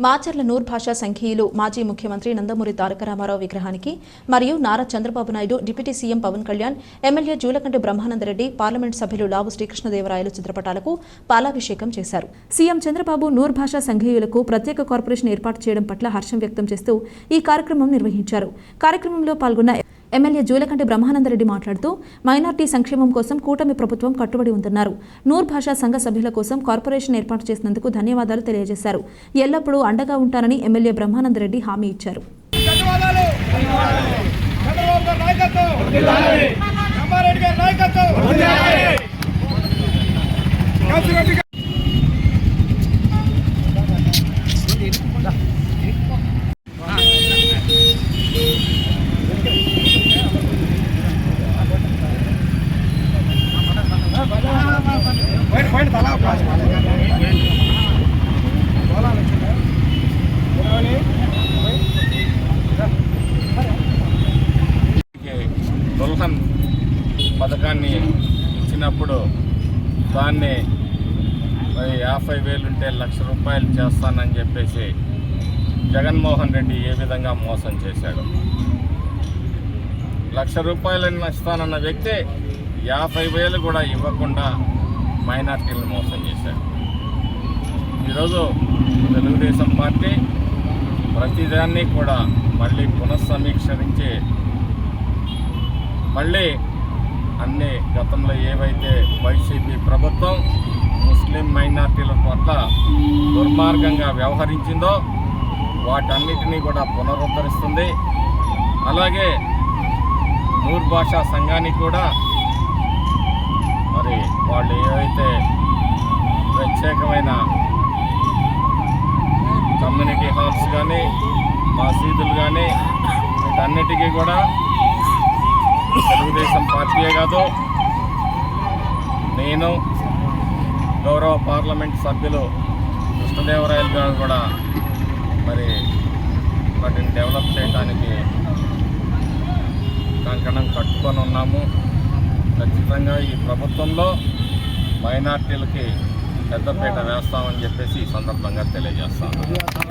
మాచర్ల నూర్ భాషా సంఘీయులు మాజీ ముఖ్యమంత్రి నందమూరి తారక రామారావు విగ్రహానికి మరియు Nara Chandrababu Naidu, deputy CM Pawan Kalyan, MLA Julakanti Brahmanandareddy, parliament సభ్యులు లావు శ్రీకృష్ణదేవరాయలు చిత్రపటాలకు పాలాభిషేకం చేశారు. సీఎం చంద్రబాబు నూర్ భాషా సంఘీయులకు ప్రత్యేక కార్పొరేషన్ ఏర్పాటు చేయడం పట్ల హర్షం వ్యక్తం చేస్తూ ఈ కార్యక్రమం నిర్వహించారు. కార్యక్రమంలో పాల్గొన్న ఎమ్మెల్యే జూలకంటి బ్రహ్మానందరెడ్డి మాట్లాడుతూ మైనార్టీ సంక్షేమం కోసం కూటమి ప్రభుత్వం కట్టుబడి ఉందన్నారు. నూర్ భాషా సంఘ సభ్యుల కోసం కార్పొరేషన్ ఏర్పాటు చేసినందుకు ధన్యవాదాలు తెలియజేశారు. ఎల్లప్పుడూ అండగా ఉంటానని ఎమ్మెల్యే బ్రహ్మానందరెడ్డి హామీ ఇచ్చారు. దుల్హన్ పథకాన్ని ఇచ్చినప్పుడు దాన్ని 50,000 ఉంటే ₹1,00,000 చేస్తానని చెప్పేసి జగన్మోహన్ రెడ్డి ఏ విధంగా మోసం చేశాడు. ₹1,00,000 ఇస్తానన్న వ్యక్తి 50,000 కూడా ఇవ్వకుండా మైనార్టీలను మోసం చేశాడు. ఈరోజు తెలుగుదేశం పార్టీ ప్రతిదాన్ని కూడా మళ్ళీ పునఃసమీక్షించి మళ్ళీ అన్ని గతంలో ఏవైతే వైసీపీ ప్రభుత్వం ముస్లిం మైనార్టీల పట్ల దుర్మార్గంగా వ్యవహరించిందో వాటన్నిటినీ కూడా పునరుద్ధరిస్తుంది. అలాగే నూర్ భాషా సంఘానికి కూడా మరి వాళ్ళు ఏవైతే ప్రత్యేకమైన కమ్యూనిటీ హాల్స్ కానీ మసీదులు కానీ వీటన్నిటికీ కూడా తెలుగుదేశం పార్టీయే కాదు, నేను గౌరవ పార్లమెంట్ సభ్యులు కృష్ణదేవరాయలు గారు కూడా మరి వాటిని డెవలప్ చేయడానికి కంకణం కట్టుకొని ఉన్నాము. ఖచ్చితంగా ఈ ప్రభుత్వంలో మైనార్టీలకి పెద్దపీట వేస్తామని చెప్పేసి ఈ సందర్భంగా తెలియజేస్తాను.